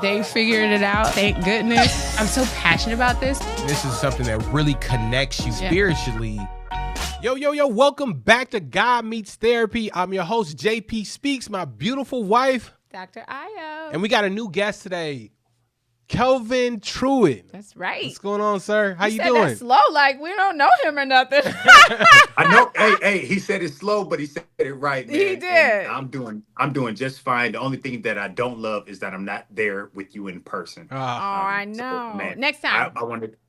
They figured it out. Thank goodness. I'm so passionate about this. This is something that really connects you spiritually. Yo, welcome back to God Meets Therapy. I'm your host, JP Speaks, my beautiful wife, Dr. Io. And we got a new guest today, Kelvin Truitt. That's right. What's going on, sir? How you said doing? That slow, like we don't know him or nothing. I know. Hey, he said it slow, but he said it right, man. He did. And I'm doing just fine. The only thing that I don't love is that I'm not there with you in person. I know. So, man, next time.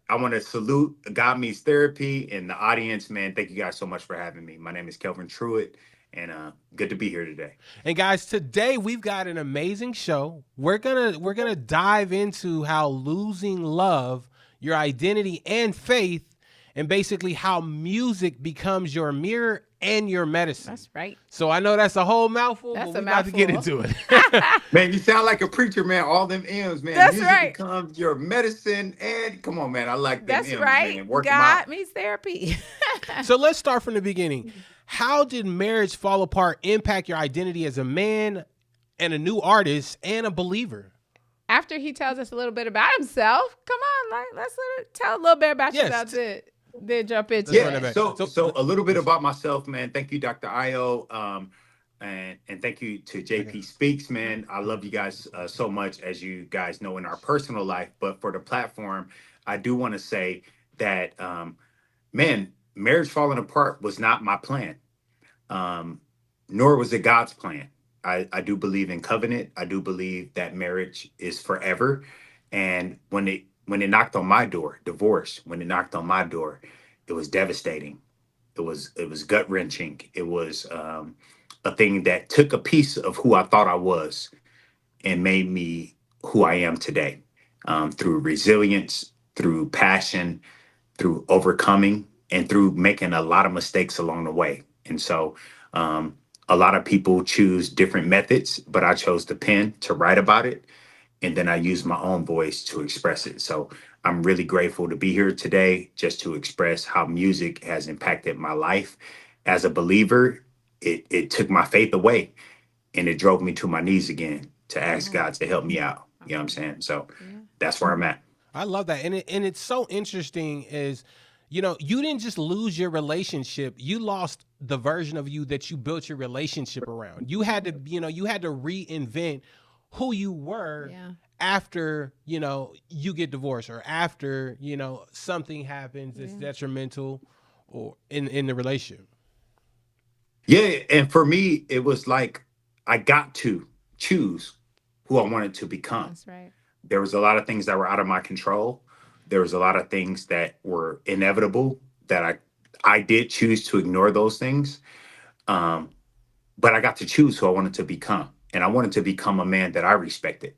I want to salute God Meets Therapy and the audience, man. Thank you guys so much for having me. My name is Kelvin Truitt, and good to be here today. And guys, today we've got an amazing show. We're gonna dive into how losing love, your identity and faith, and basically how music becomes your mirror and your medicine. That's right. So I know that's a whole mouthful, but we're about to get into it. Man, you sound like a preacher, man. All them M's, man. That's music right. becomes your medicine, and come on, man. I like them That's M's, right. man. Work God meets therapy. So let's start from the beginning. How did marriage fall apart impact your identity as a man and a new artist and a believer? After he tells us a little bit about himself, come on, let's tell a little bit about yourself. Then jump into it. So a little bit about myself, man. Thank you, Dr. Io. And thank you to JP Speaks, man. I love you guys so much, as you guys know, in our personal life. But for the platform, I do want to say that, man, marriage falling apart was not my plan, nor was it God's plan. I do believe in covenant. I do believe that marriage is forever. And when it knocked on my door, divorce, when it knocked on my door, it was devastating. It was gut wrenching. It was a thing that took a piece of who I thought I was and made me who I am today, through resilience, through passion, through overcoming, and through making a lot of mistakes along the way. And so a lot of people choose different methods, but I chose the pen to write about it. And then I use my own voice to express it. So I'm really grateful to be here today just to express how music has impacted my life. As a believer, it took my faith away and it drove me to my knees again to ask God to help me out. You know what I'm saying? So that's where I'm at. I love that. And it's so interesting is, you didn't just lose your relationship. You lost the version of you that you built your relationship around. You had to, you had to reinvent who you were after, you get divorced or after, something happens that's detrimental or in the relationship. Yeah. And for me, it was like, I got to choose who I wanted to become. That's right. There was a lot of things that were out of my control. There was a lot of things that were inevitable that I did choose to ignore those things. But I got to choose who I wanted to become. And I wanted to become a man that I respected.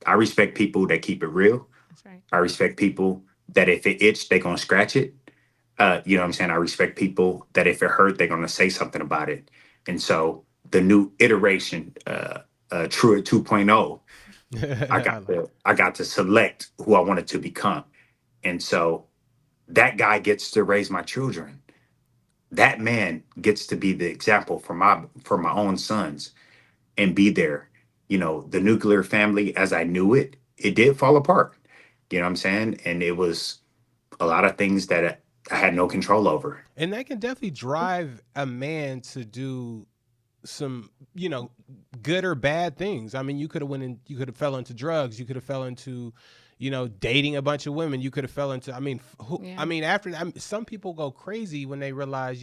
I respect people that keep it real. That's right. I respect people that if it itch, they're going to scratch it. You know what I'm saying? I respect people that if it hurt, they're going to say something about it. And so the new iteration, Truitt 2.0, I got to select who I wanted to become. And so that guy gets to raise my children. That man gets to be the example for my own sons and be there. The nuclear family as I knew it did fall apart. You know what I'm saying? And it was a lot of things that I had no control over. And that can definitely drive a man to do some, good or bad things. I mean, you could have fell into drugs. You could have fell into, dating a bunch of women. You could have fell into, after that, some people go crazy when they realize,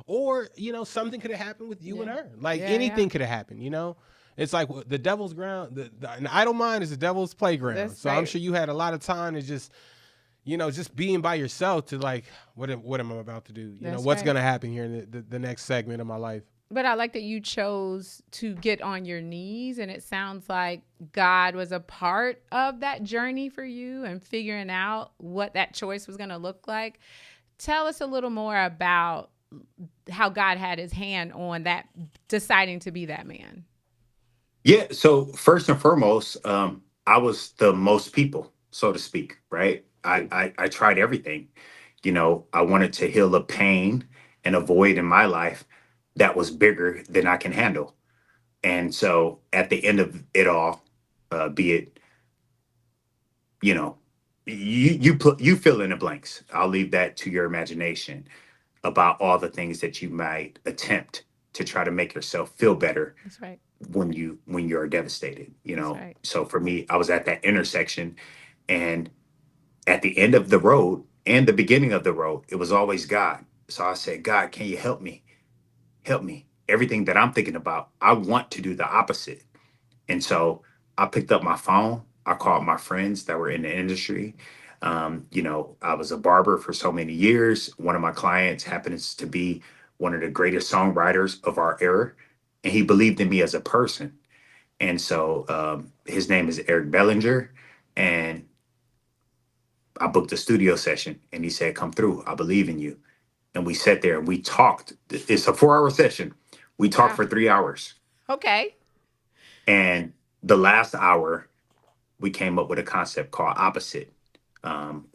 or, something could have happened with you and her. Like anything could have happened, It's like the devil's ground. An idle mind is the devil's playground. That's so right. I'm sure you had a lot of time to just, just being by yourself to like, what am I about to do? What's going to happen here in the next segment of my life? But I like that you chose to get on your knees, and it sounds like God was a part of that journey for you and figuring out what that choice was going to look like. Tell us a little more about how God had his hand on that, deciding to be that man. Yeah. So first and foremost, I was the most people, so to speak, right? I tried everything. I wanted to heal a pain and a void in my life that was bigger than I can handle. And so at the end of it all, be it you know, you fill in the blanks. I'll leave that to your imagination about all the things that you might attempt to try to make yourself feel better That's right. when you're devastated, you That's know. right. So for me, I was at that intersection, and at the end of the road and the beginning of the road, it was always God. So I said, God, can you help me? Help me. Everything that I'm thinking about, I want to do the opposite. And so I picked up my phone. I called my friends that were in the industry. You know, I was a barber for so many years. One of my clients happens to be one of the greatest songwriters of our era, and he believed in me as a person. And so his name is Eric Bellinger, and I booked a studio session, and he said, "Come through. I believe in you." And we sat there and we talked. It's a 4 hour session. We talked Wow. for 3 hours, Okay. and the last hour we came up with a concept called Opposite,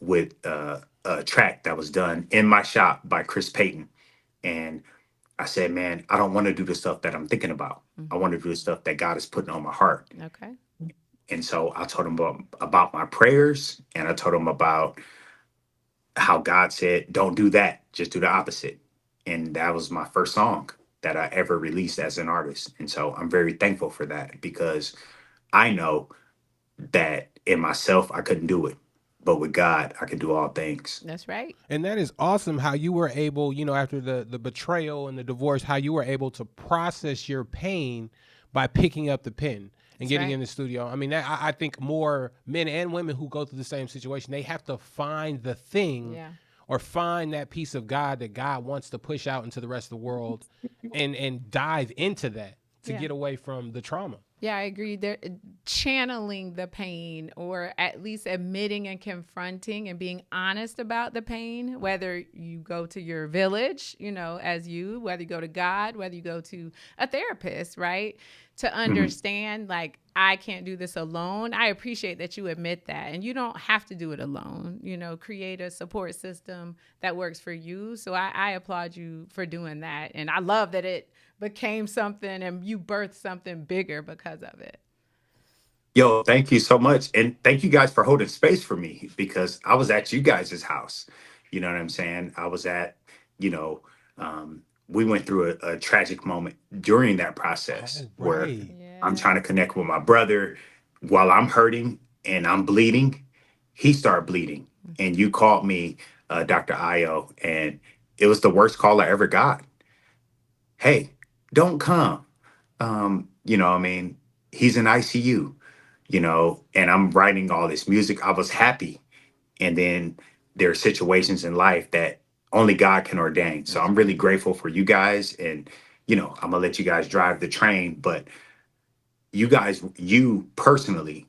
with a track that was done in my shop by Chris Payton. And I said, man, I don't want to do the stuff that I'm thinking about. I Hmm. want to do the stuff that God is putting on my heart. Okay. And so I told him about my prayers, and I told him about how God said, don't do that, just do the opposite. And that was my first song that I ever released as an artist. And so I'm very thankful for that, because I know that in myself I couldn't do it, but with God I could do all things. That's right. And that is awesome how you were able, after the betrayal and the divorce, how you were able to process your pain by picking up the pen and That's getting right. in the studio. I mean, I think more men and women who go through the same situation, they have to find the thing Yeah. or find that piece of God that God wants to push out into the rest of the world and dive into that to Yeah. get away from the trauma. Yeah, I agree. They're channeling the pain, or at least admitting and confronting and being honest about the pain, whether you go to your village, whether you go to God, whether you go to a therapist, right? To Mhm. understand, like, I can't do this alone. I appreciate that you admit that. And you don't have to do it alone. Create a support system that works for you. So I applaud you for doing that. And I love that it became something and you birthed something bigger because of it. Yo, thank you so much. And thank you guys for holding space for me, because I was at you guys' house. You know what I'm saying? I was at, you know, we went through a tragic moment during that process Oh, where right. I'm trying to Yeah. connect with my brother while I'm hurting and I'm bleeding. He started bleeding. And you called me, Dr. Io, and it was the worst call I ever got. Hey, don't come. I mean, he's in ICU, and I'm writing all this music. I was happy. And then there are situations in life that only God can ordain. So That's I'm really right. grateful for you guys. And, I'm going to let you guys drive the train. But you guys, you personally,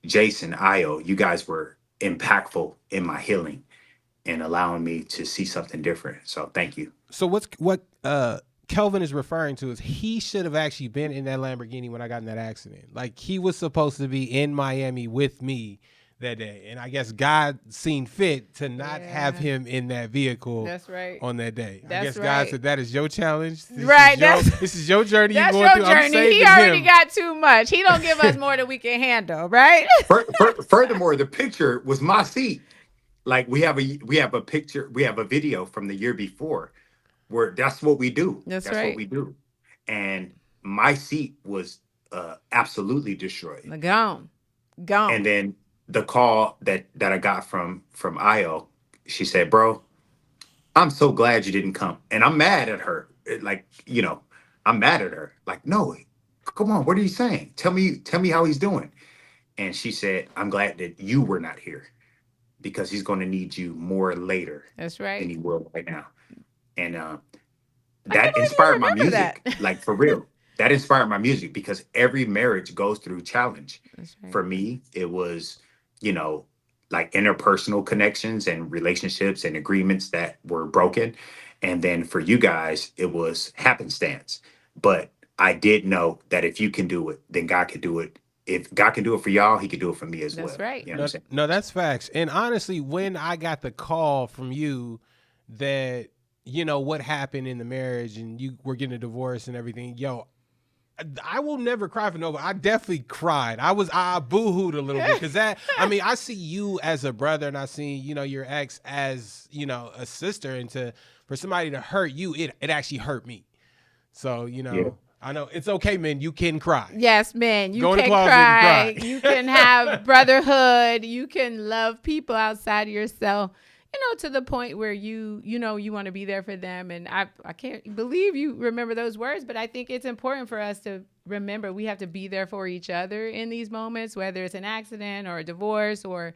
Jason, Io, you guys were impactful in my healing and allowing me to see something different. So thank you. So what Kelvin is referring to is he should have actually been in that Lamborghini when I got in that accident. Like, he was supposed to be in Miami with me that day, and I guess God seen fit to not have Yeah. him in that vehicle That's right. on that day. I That's guess God right. said, that is your challenge. Right. That's This is your journey you're that's going your through. I'm journey. He saving already him. got too much. He don't give us more than we can handle, right? Furthermore, the picture was my seat. Like, we have a picture, we have a video from the year before where that's what we do. That's That's what right. we do. And my seat was absolutely destroyed. Gone. And Gone. then the call that I got from Io, she said, "Bro, I'm so glad you didn't come." And I'm mad at her. I'm mad at her. Like, no, come on, what are you saying? Tell me how he's doing. And she said, "I'm glad that you were not here, because he's going to need you more later That's than right. he will right now." And I can't that believe you inspired my remember music, that. like, for real. That inspired my music, because every marriage goes through challenge. That's right. For me, it was, you know, like interpersonal connections and relationships and agreements that were broken. And then for you guys, it was happenstance. But I did know that if you can do it, then God can do it. If God can do it for y'all, he could do it for me as That's well. right. You know what I'm No, saying? no, that's facts. And honestly, when I got the call from you that what happened in the marriage and you were getting a divorce and everything, yo, I will never cry for nobody. I definitely cried. I boo-hooed a little bit because that. I mean, I see you as a brother, and I see your ex as a sister, and for somebody to hurt you, it actually hurt me. So Yeah. I know it's okay, man. You can cry. Yes, man, you Go in the can closet and cry. cry. You can have brotherhood. You can love people outside of yourself. To the point where you want to be there for them. And I can't believe you remember those words, but I think it's important for us to remember we have to be there for each other in these moments, whether it's an accident or a divorce or,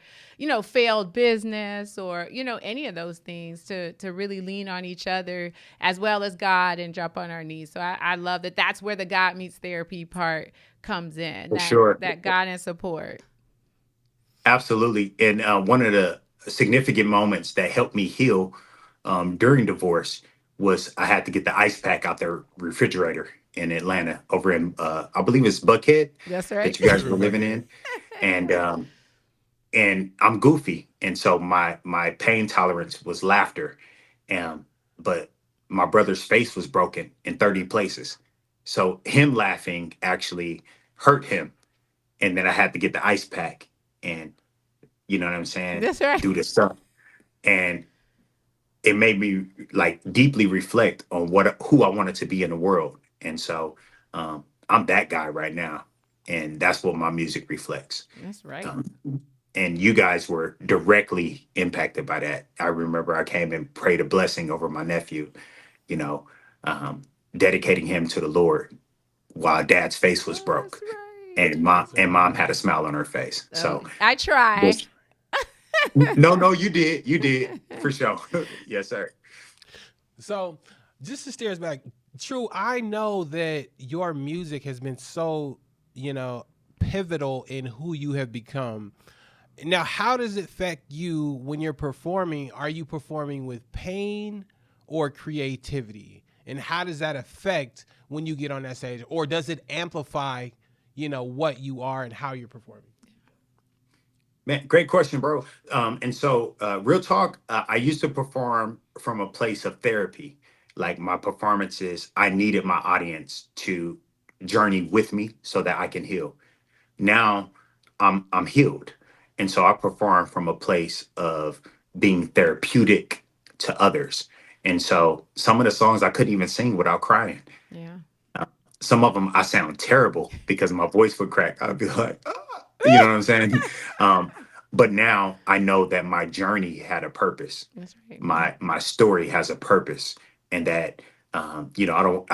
failed business or, any of those things to really lean on each other as well as God and drop on our knees. So I love that. That's where the God meets therapy part comes in, For sure. that God and support. Absolutely. And one of the significant moments that helped me heal during divorce was I had to get the ice pack out their refrigerator in Atlanta over in, I believe it's Buckhead That's that right. you guys were living in. And I'm goofy. And so my pain tolerance was laughter. But my brother's face was broken in 30 places. So him laughing actually hurt him. And then I had to get the ice pack and you know what I'm saying, That's right. do the stuff. And it made me like deeply reflect on who I wanted to be in the world. And so I'm that guy right now. And that's what my music reflects. That's right. Um, and you guys were directly impacted by that. I remember I came and prayed a blessing over my nephew, you know, um, dedicating him to the Lord while dad's face was Oh, that's broke. right. And mom had a smile on her face. Oh, So I try. this, no, you did for sure. Yes, sir. So, just to steer us back, True, I know that your music has been so, you know, pivotal in who you have become. Now, how does it affect you when you're performing? Are you performing with pain or creativity? And how does that affect when you get on that stage? Or does it amplify, what you are and how you're performing? Man, great question, bro. And so, real talk, I used to perform from a place of therapy. Like my performances, I needed my audience to journey with me so that I can heal. Now I'm healed. And so I perform from a place of being therapeutic to others. And so some of the songs I couldn't even sing without crying. Yeah. Uh, some of them I sound terrible because my voice would crack. I'd be like, "Ah," you know what I'm saying? Um, but now I know that my journey had a purpose. That's right. My story has a purpose, and that I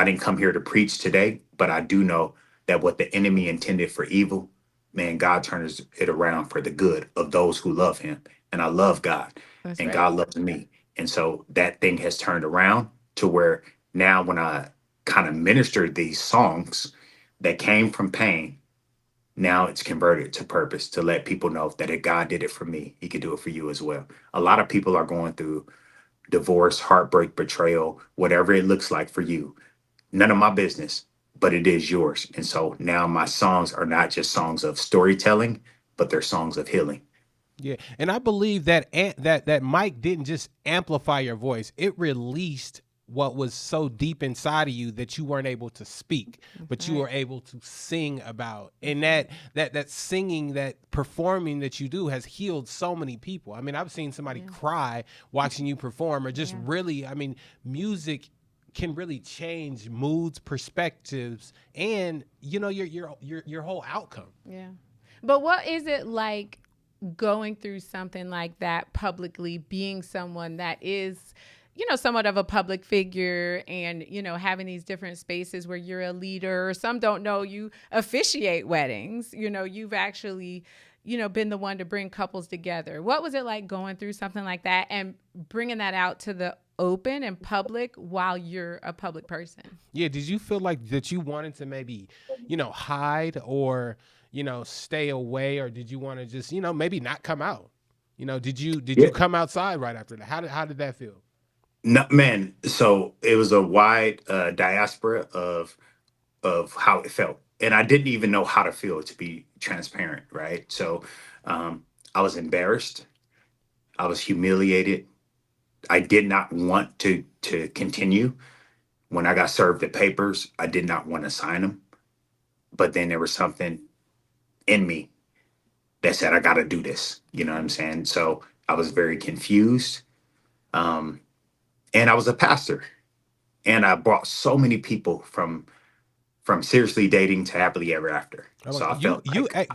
didn't come here to preach today, but I do know that what the enemy intended for evil, man, God turns it around for the good of those who love Him, and I love God, That's and right. God loves me, and so that thing has turned around to where now when I kind of ministered these songs that came from pain, now it's converted to purpose to let people know that if God did it for me, He could do it for you as well. A lot of people are going through divorce, heartbreak, betrayal, whatever it looks like for you. None of my business, but it is yours. And so now my songs are not just songs of storytelling, but they're songs of healing. Yeah, and I believe that that mic didn't just amplify your voice; it released what was so deep inside of you that you weren't able to speak, That's but you right. were able to sing about. And that singing, that performing that you do has healed so many people. I mean, I've seen somebody Yeah. cry watching you perform, or just Yeah. really. I mean, music can really change moods, perspectives, and your whole outcome. Yeah. But what is it like going through something like that publicly, being someone that is, somewhat of a public figure and, having these different spaces where you're a leader? Some don't know you officiate weddings. You've actually, been the one to bring couples together. What was it like going through something like that and bringing that out to the open and public while you're a public person? Yeah, did you feel like that you wanted to maybe, hide or, stay away, or did you want to just, maybe not come out? Did you Yeah. come outside right after that? How did that feel? No, man. So it was a wide diaspora of how it felt. And I didn't even know how to feel, to be transparent, right? So I was embarrassed. I was humiliated. I did not want to continue. When I got served the papers, I did not want to sign them. but then there was something in me that said, I got to do this. You know what I'm saying? So I was very confused. Um, and I was a pastor, and I brought so many people from seriously dating to happily ever after. I'm So like, I felt like,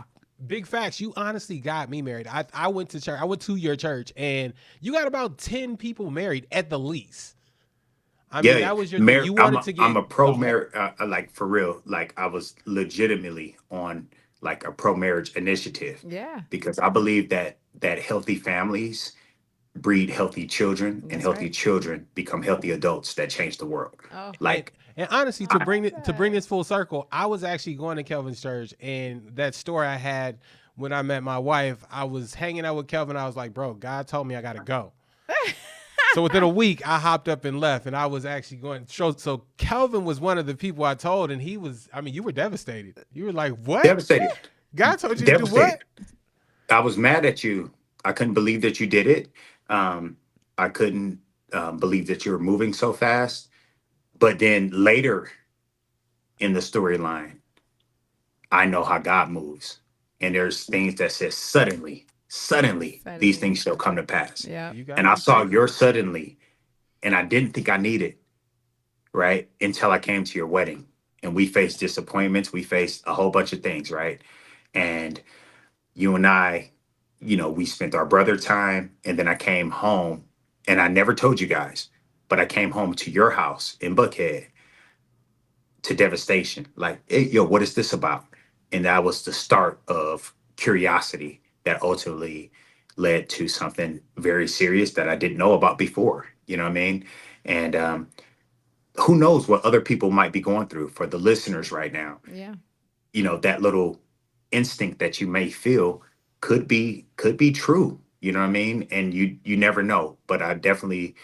big facts. You honestly got me married. I went to church. I went to your church, and you got about 10 people married at the least. I mean, yeah, that was your thing. You I'm wanted to I'm get a pro the whole. marriage, like for real. Like I was legitimately on like a pro marriage initiative Yeah, because I believe that healthy families breed healthy children, and that's healthy right. children become healthy adults that change the world. Oh, And Like, and honestly, I love to bring that. this full circle, I was actually going to Kelvin's church, and that story I had when I met my wife, I was hanging out with Kelvin. I was like, bro, God told me I got to go. So within a week, I hopped up and left, and I was actually going. So Kelvin was one of the people I told, and he was. I mean, you were devastated. You were like, "What? devastated, God told you to do devastated. what?" I was mad at you. I couldn't believe that you did it. Um, I couldn't believe that you were moving so fast. But then later in the storyline, I know how God moves. And there's things that says suddenly, these Suddenly. things shall come to pass. Yep. You got And to I be saw faithful. your suddenly, and I didn't think I needed, right? Until I came to your wedding. And we faced disappointments. We faced a whole bunch of things, right? And you and I, we spent our brother time. And then I came home, and I never told you guys, but I came home to your house in Buckhead to devastation. Like, hey, yo, what is this about? And that was the start of curiosity that ultimately led to something very serious that I didn't know about before. You know what I mean? And who knows what other people might be going through. For the listeners right now, Yeah. that little instinct that you may feel could be true. You know what I mean? And you never know. But I definitely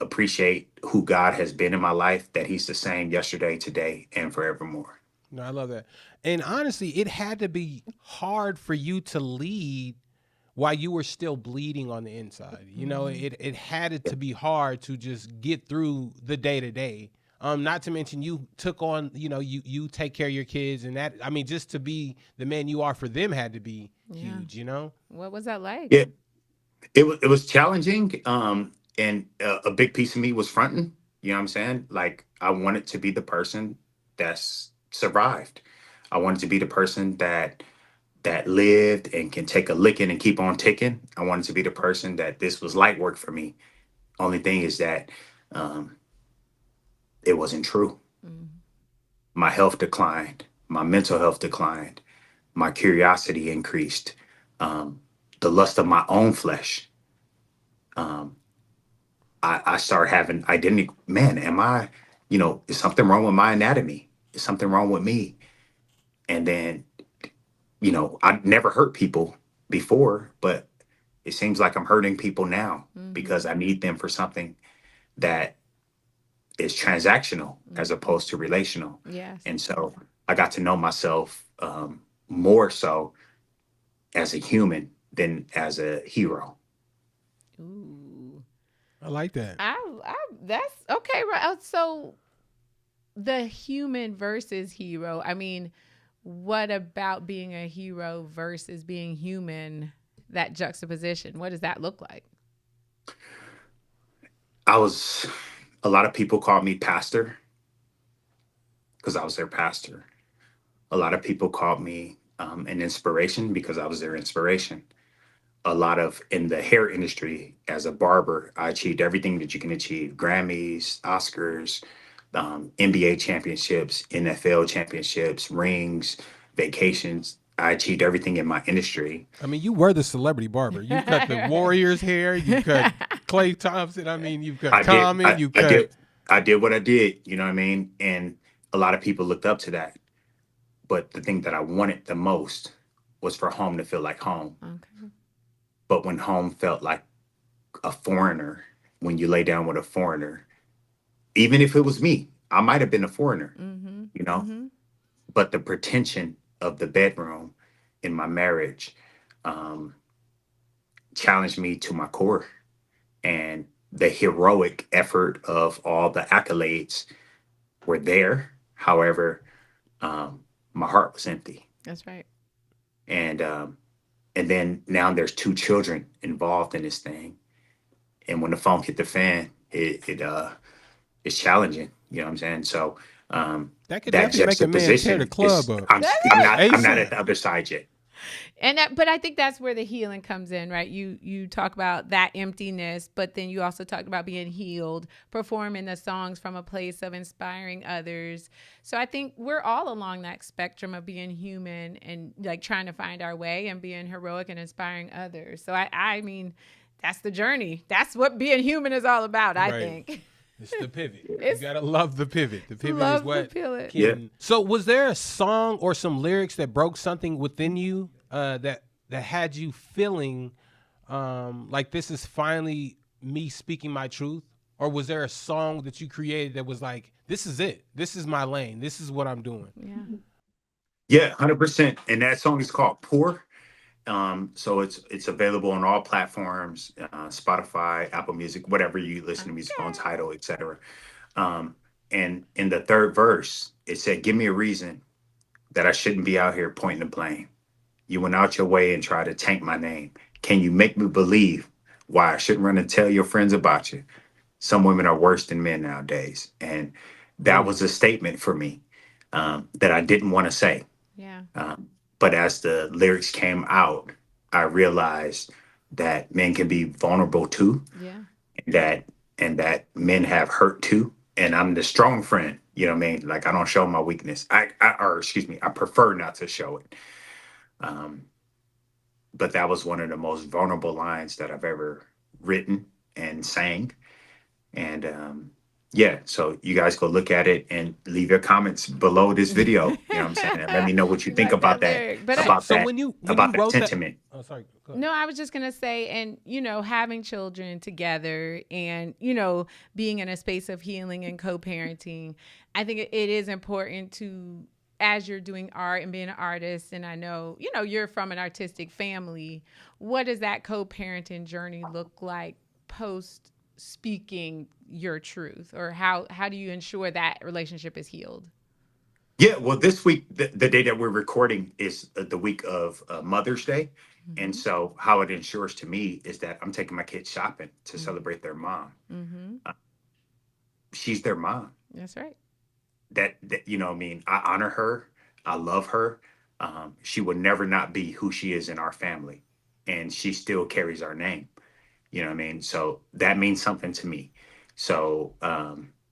appreciate who God has been in my life, that he's the same yesterday, today, and forevermore. No, I love that. And honestly, it had to be hard for you to lead while you were still bleeding on the inside. You know, Mm-hmm. it had it to be hard to just get through the day to day. Not to mention you took on, you take care of your kids, and that, I mean, just to be the man you are for them had to be Yeah. huge, you know? What was that like? Yeah, it was challenging. And a big piece of me was fronting. You know what I'm saying? Like, I wanted to be the person that's survived. I wanted to be the person that lived and can take a licking and keep on ticking. I wanted to be the person that this was light work for me. Only thing is that um, it wasn't true. Mm-hmm. My health declined. My mental health declined. My curiosity increased. Um, the lust of my own flesh. Um, I started having identity. Man, am I, is something wrong with my anatomy? Is something wrong with me? And then, I never hurt people before, but it seems like I'm hurting people now Mm-hmm. because I need them for something that is transactional as Mm-hmm. opposed to relational. Yes. And so I got to know myself more so as a human than as a hero. Ooh. I like that. I that's okay, right? So the human versus hero. I mean, what about being a hero versus being human? That juxtaposition. What does that look like? I was, a lot of people called me pastor because I was their pastor. A lot of people called me an inspiration because I was their inspiration. A lot of, in the hair industry, as a barber, I achieved everything that you can achieve: Grammys, Oscars, NBA championships, NFL championships, rings, vacations. I achieved everything in my industry. I mean, you were the celebrity barber. You cut the Right. Warriors hair, you cut Clay Thompson. I mean, you've cut I did, Common, I, you I cut. did, I did what I did. You know what I mean? And a lot of people looked up to that. But the thing that I wanted the most was for home to feel like home. Okay. But when home felt like a foreigner, when you lay down with a foreigner, even if it was me, I might have been a foreigner, Mm-hmm. you know, Mm-hmm. but the pretension of the bedroom in my marriage um, challenged me to my core. And the heroic effort of all the accolades were there. However, um, my heart was empty. That's right. And and then now there's two children involved in this thing. And when the phone hit the fan, it's challenging. You know what I'm saying? So That could that definitely make a man tear the juxtaposition club is up. That's right. I'm not at ASAP. the other side yet. And that, but I think that's where the healing comes in, right? You talk about that emptiness, but then you also talk about being healed, performing the songs from a place of inspiring others. So I think we're all along that spectrum of being human and like trying to find our way and being heroic and inspiring others. So I mean, that's the journey. That's what being human is all about, I Right. think. It's the pivot. It's You gotta love the pivot. The pivot is love the what pivot. Yeah. can. So, was there a song or some lyrics that broke something within you that had you feeling like this is finally me speaking my truth? Or was there a song that you created that was like, this is it. This is my lane. This is what I'm doing. Yeah. Yeah, 100%. And that song is called Poor. So it's available on all platforms, Spotify, Apple Music, whatever you listen to music on, Okay. Tidal, etc. Um, and in the third verse, it said, "Give me a reason that I shouldn't be out here pointing the blame. You went out your way and tried to tank my name. Can you make me believe why I shouldn't run and tell your friends about you? Some women are worse than men nowadays." And that was a statement for me that I didn't want to say. Yeah. Um, but as the lyrics came out, I realized that men can be vulnerable too, Yeah. and that men have hurt too. And I'm the strong friend. You know what I mean? Like I don't show my weakness. Or excuse me, I prefer not to show it. Um, but that was one of the most vulnerable lines that I've ever written and sang. And yeah, so you guys go look at it and leave your comments below this video. You know what I'm saying? And let me know what you You think like about that that, lyric. But So, I, so when you about that wrote that, sentiment. oh sorry, go ahead. no, I was just going to say, and, having children together and, being in a space of healing and co parenting, I think it is important to, as you're doing art and being an artist, and I know, you're from an artistic family, what does that co parenting journey look like post speaking your truth? Or how do you ensure that relationship is healed? Yeah, well, this week, the day that we're recording is the week of Mother's Day. And Mm-hmm. so, how it ensures to me is that I'm taking my kids shopping to Mm-hmm. celebrate their mom. Mm-hmm. Uh, she's their mom. That's right. That you know, what I mean, I honor her. I love her. She would never not be who she is in our family, and she still carries our name. You know what I mean? So that means something to me. So,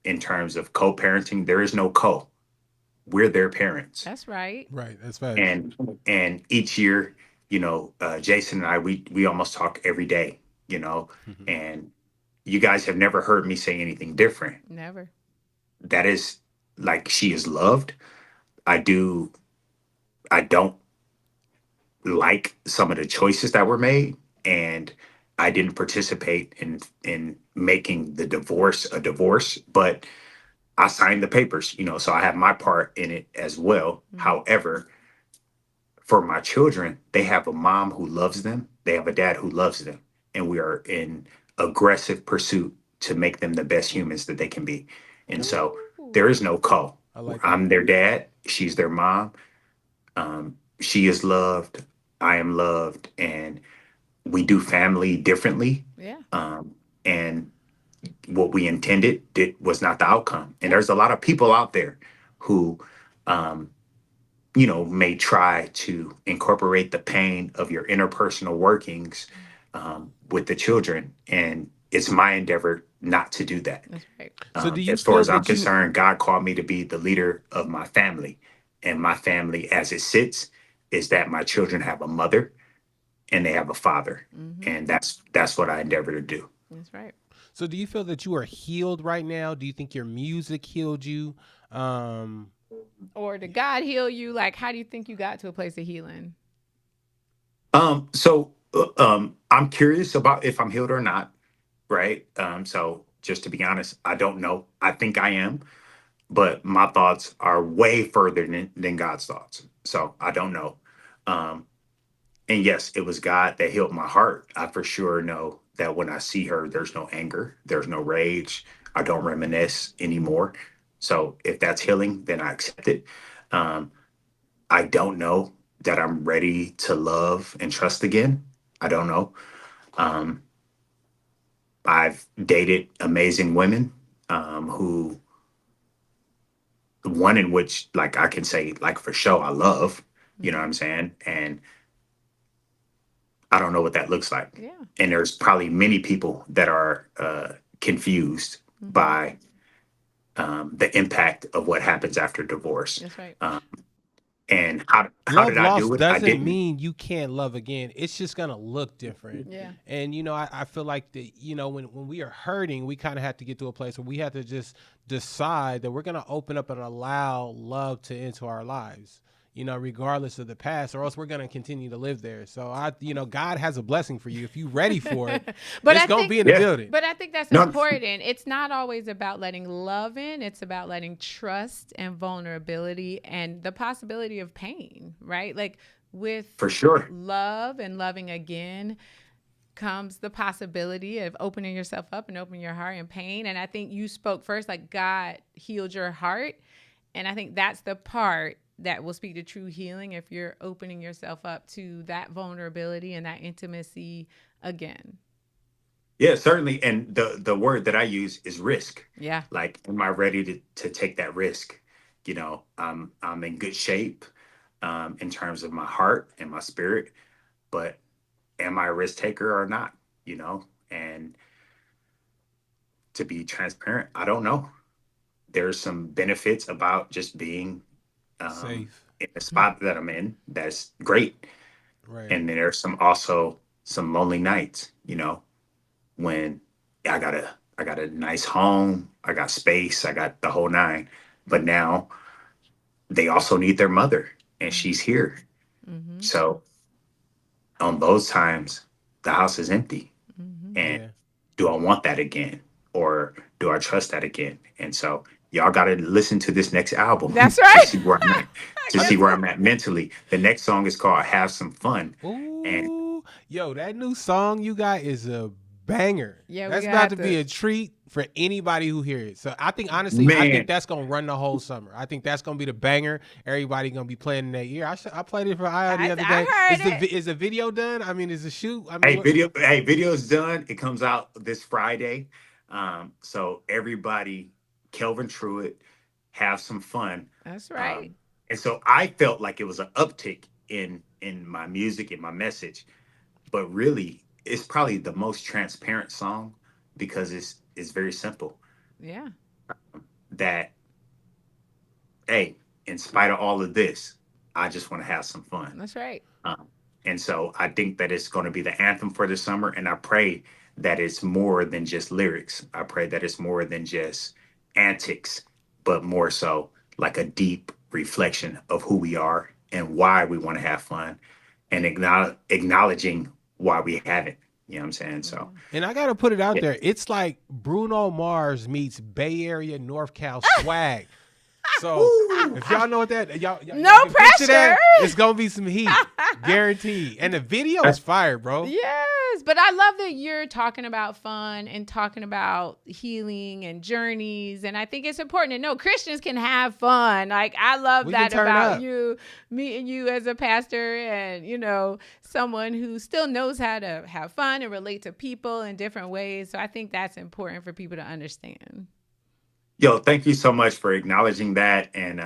in terms of co-parenting, there is no co. We're their parents. That's right. Right, that's facts. and and each year, Jason and I, we almost talk every day, Mhm. and you guys have never heard me say anything different. Never. That is, like, she is loved. I don't like some of the choices that were made, and I didn't participate in making the divorce a divorce, but I signed the papers, so I have my part in it as well. Mm-hmm. However, for my children, they have a mom who loves them, they have a dad who loves them, and we are in aggressive pursuit to make them the best humans that they can be. And so Ooh. there is no co. I like that. I'm their dad, she's their mom. She is loved, I am loved, and we do family differently. Yeah. And what we intended was not the outcome. And Yeah. there's a lot of people out there who um, may try to incorporate the pain of your interpersonal workings with the children. And it's my endeavor not to do that. That's right. So, do you As far feel as I'm that you? concerned, God called me to be the leader of my family. And my family, as it sits, is that my children have a mother and they have a father. Mm-hmm. And that's what I endeavor to do. That's right. So, do you feel that you are healed right now? Do you think your music healed you? Um, Or did God heal you? Like, how do you think you got to a place of healing? I'm curious about if I'm healed or not, right? So just to be honest, I don't know. I think I am, but my thoughts are way further than God's thoughts. So I don't know. Um, and yes, it was God that healed my heart. I for sure know that when I see her, there's no anger, there's no rage. I don't reminisce anymore. So if that's healing, then I accept it. Um, I don't know that I'm ready to love and trust again. I don't know. Um, I've dated amazing women, who, one in which, like, I can say, like, for sure, I love, you know what Mm-hmm. I'm saying? And I don't know what that looks like. Yeah. And there's probably many people that are confused Mm-hmm. by the impact of what happens after divorce. That's right. Um, and how Love did I lost do it? I doesn't didn't. mean you can't love again. It's just gonna look different. Yeah. And I feel like that, when we are hurting, we kind of have to get to a place where we have to just decide that we're gonna open up and allow love to into our lives. Regardless of the past, or else we're gonna continue to live there. So God has a blessing for you. If you're ready for it, but it's I gonna think be in the Yeah. building. but I think that's No, important. It's not always about letting love in. It's about letting trust and vulnerability and the possibility of pain, right? Like with for sure. love and loving again comes the possibility of opening yourself up and opening your heart in pain. And I think you spoke first, like God healed your heart. And I think that's the part that will speak to true healing if you're opening yourself up to that vulnerability and that intimacy again. Yeah, certainly. And the word that I use is risk. Yeah. Like, am I ready to take that risk? I'm in good shape, in terms of my heart and my spirit, but am I a risk taker or not? And to be transparent, I don't know. There's some benefits about just being, Safe, in the spot that I'm in. That's great. right? And then there's some lonely nights, when I got a nice home, I got space, I got the whole nine. But now they also need their mother, and she's here. Mm-hmm. So on those times, the house is empty. Mm-hmm. And Yeah. do I want that again? Or do I trust that again? And so y'all got to listen to this next album That's to right. see where I'm at, to Yes, see where sir. I'm at mentally. The next song is called Have Some Fun. And Ooh, yo, that new song you got is a banger. Yeah, we That's gonna about have to be to. a treat for anybody who hears it. So I think honestly, I think man, that's gonna run the whole summer. I think that's gonna be the banger. Everybody gonna be playing in that year. I played it for IO the other day. I heard it. Is the video done? I mean, is the shoot? I mean, what? video's done. It comes out this Friday. So everybody, Kelvin Truitt, have some fun. That's right. Um, and so I felt like it was an uptick in my music and my message, but really it's probably the most transparent song because it's very simple. Yeah. That, hey, in spite of all of this, I just want to have some fun. That's right. Um, and so I think that it's going to be the anthem for the summer. And I pray that it's more than just lyrics. I pray that it's more than just antics, but more so like a deep reflection of who we are and why we want to have fun, and acknowledging why we haven't. You know what I'm saying? So, Yeah. And I gotta put it out yeah. there. It's like Bruno Mars meets Bay Area North Cal swag. So Woo! if y'all know what that No y'all can picture pressure. that, it's gonna be some heat, guaranteed. And the video is fire, bro. Yes, but I love that you're talking about fun and talking about healing and journeys. And I think it's important to know Christians can have fun. Like, I love We can that turn about up. you, meeting you as a pastor and, someone who still knows how to have fun and relate to people in different ways. So I think that's important for people to understand. Yo, thank you so much for acknowledging that. And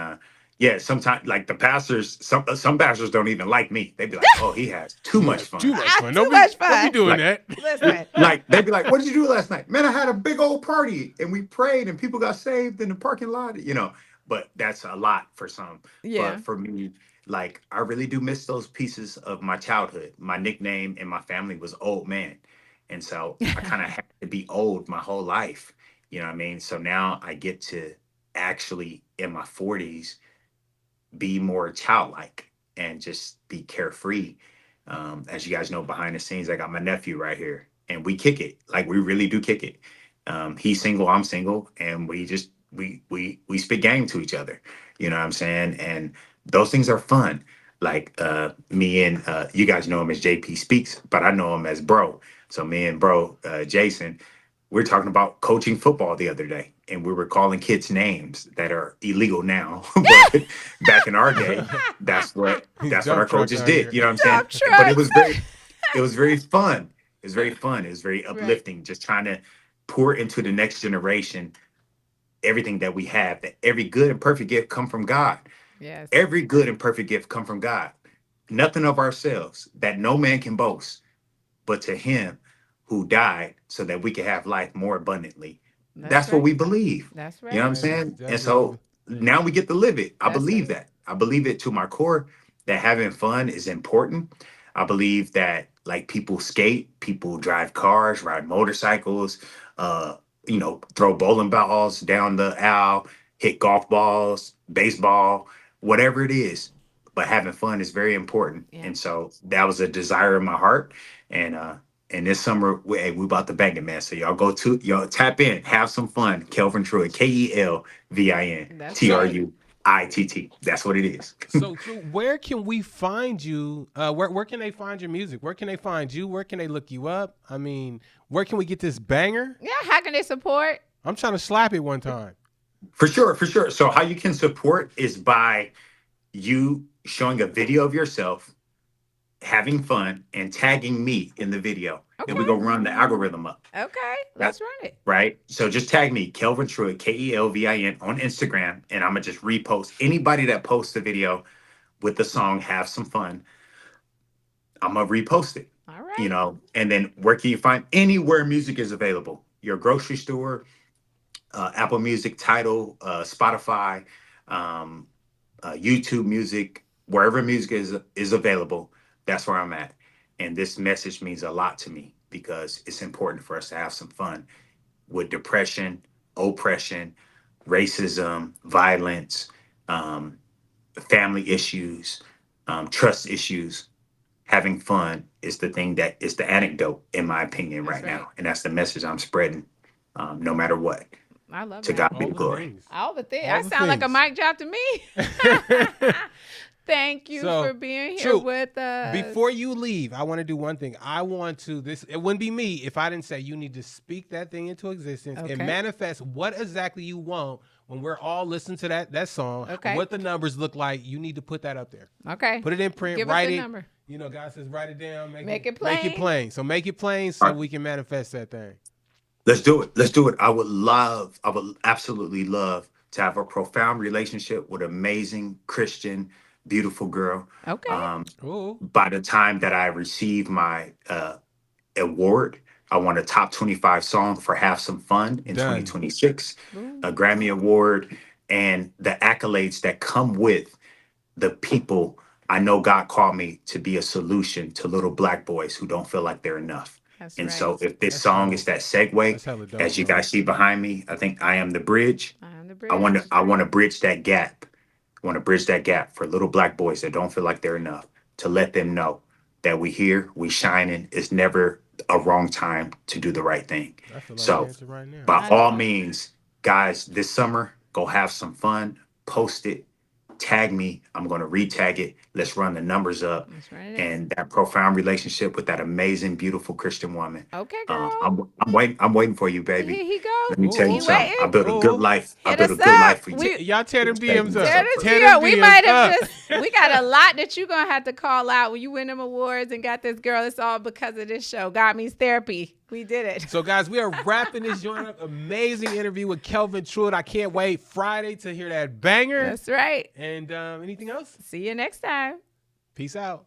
yeah, sometimes, like, the pastors, some pastors don't even like me. They'd be like, "Oh, he has too He much has too fun." much fun. Too much Don't be fun. doing Like, that. Listen. like they'd be like, "What did you do last night?" Man, I had a big old party and we prayed and people got saved in the parking lot. But that's a lot for some. Yeah. But for me, like, I really do miss those pieces of my childhood. My nickname in my family was Old Man, and so I kind of had to be old my whole life. You know what I mean? So now I get to actually, in my 40s, be more childlike and just be carefree. As you guys know, behind the scenes, I got my nephew right here, and we kick it. Like, we really do kick it. He's single, I'm single, and we just we spit game to each other. You know what I'm saying? And those things are fun. Like, me and you guys know him as JP Speaks, but I know him as Bro. So me and Bro, Jason, we're talking about coaching football the other day, and we were calling kids names that are illegal now. But back in our day, These that's what dump our trucks coaches out did. here. You know what I'm saying? Dump But it trucks. was very fun. It was very fun. It was very Right. uplifting. Just trying to pour into the next generation everything that we have. That every good and perfect gift come from God. Yes. Every good and perfect gift come from God. Nothing of ourselves, that no man can boast, but to him who died so that we can have life more abundantly. That's That's what right. we believe. That's You know what right. I'm That is saying? And definitely so now we get to live it. I That's believe right. that. I believe it to my core that having fun is important. I believe that like people skate, people drive cars, ride motorcycles, uh, throw bowling balls down the aisle, hit golf balls, baseball, whatever it is. But having fun is very important. Yeah. And so that was a desire in my heart. And this summer, we about to bang it, man. So y'all tap in, have some fun. Kelvin Truitt, KELVIN That's right. TRUITT. That's what it is. so. So where can we find you? Where can they find your music? Where can they find you? Where can they look you up? I mean, where can we get this banger? Yeah. How can they support? I'm trying to slap it one time. For sure, for sure. So how you can support is by you showing a video of yourself having fun and tagging me in the video. Then we Okay. go run the algorithm up. Okay. That Let's run it. right. So just tag me, Kelvin Truitt, KELVIN on Instagram, and I'm gonna just repost anybody that posts a video with the song "Have Some Fun." I'm gonna repost it. All right. And then where can you find anywhere music is available? Your grocery store, Apple Music, Tidal, Spotify, um, YouTube Music, wherever music is available. That's where I'm at. And this message means a lot to me because it's important for us to have some fun with depression, oppression, racism, violence, um, family issues, trust issues. Having fun is the thing that is the anecdote, in my opinion, That's right right. now. And that's the message I'm spreading, no matter what. I love To that. God be All the the glory. things. All the things. All I the sound like a things. mic drop to me. Thank you So, for being here True. with us. Before you leave, I want to do one thing. I want to it wouldn't be me if I didn't say you need to speak that thing into existence Okay. and manifest what exactly you want when we're all listening to that song. Okay. What the numbers look like. You need to put that up there. Okay. Put it in print. Give Write us the it. number. God says write it down. Make it Make it plain. plain. So make it plain All so right, we can manifest that thing. let's do it. Let's do it. I would absolutely love to have a profound relationship with an amazing Christian, beautiful girl. Okay. Ooh. By the time that I receive my award, I won a top 25 song for Have Some Fun in Done. 2026, Boom. a Grammy Award, and the accolades that come with the people. I know God called me to be a solution to little black boys who don't feel like they're enough. That's And right. so if this That's song dope. is that segue, That's hella dope, as you bro. guys see behind me, I think I am the bridge. I am the I bridge. want to bridge that gap. I want to bridge that gap for little black boys that don't feel like they're enough, to let them know that we here, we shining. It's never a wrong time to do the right thing. I feel like So dancing right now. by I all know. means, guys, this summer, go have some fun, post it, tag me. I'm going to retag it. Let's run the numbers up. That's right. It is. And that profound relationship with that amazing, beautiful Christian woman. Okay, girl. I'm waiting. I'm waiting for you, Here baby. he go. Let me tell He you something. I waiting. built a good Ooh. life. I Hit built a us good life up. for you. We Y'all tear them Thank DMs you up. tear so the Tear tea up. them We DMs might have up. just. We got a lot that you gonna have to call out when you win them awards and got this girl. It's all because of this show. God means therapy. We did it. So, guys, we are wrapping this joint up. Amazing interview with Kelvin Truitt. I can't wait Friday to hear that banger. That's right. And anything else? See you next time. Peace out.